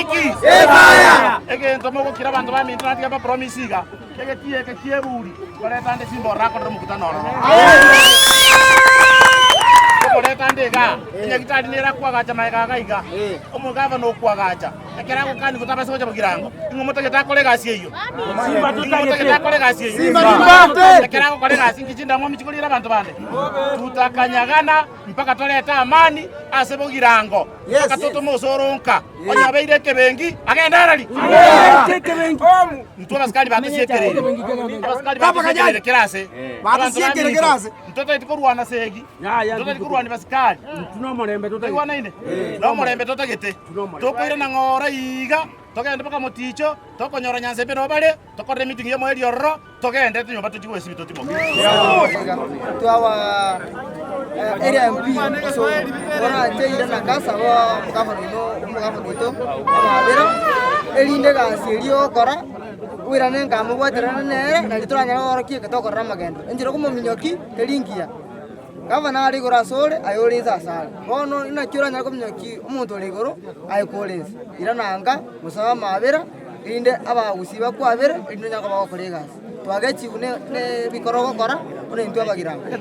iki ebaya egento mo gukira bantu ba mintu natika ba promisiga egetie buri koreta nde simbo rako ndo mukutano koreta ndega nyagitari nira kwagacha maika gaiga omugava no kwagacha ekera gukani kutaba soja mugirango ingomoto getakolega cieyo simba tutakolega cieyo simba ekera kolega singichinda mwa michikulira bantu bande tutakanyagana mpaka toleta amani asebo girango mpaka toto mosoronka onyabeire kebengi agenda arali kebengi mtu abaskali batosiekerere abaskali batosiekerere kirase batosiekerere kirase mtoto itikorwana segi mtoto itikorwana baskali tunomorembe totagwana ine nomorembe totagete tokoire na ngora iga togende paka moticho tokonyora nyanse bino bale tokore meeting yo mweli orro togende tunyomba tutigwe sibito timo twawa area MP so ora teira na kasa wa mugavano ito abera elinde gasierio kora wirane ngamo gwaterana nere na lituranya orokie ketokora magendo enjiro kumominyoki telingia gavana ari gora sore ayoriza asali bono inakyura nyako minyoki umuntu uri goro ayikoliza irananga musaba mabera inde abagusiba kwabera inde nyako bakolega twagachi ne bikoro gokora une ntwa bagiranga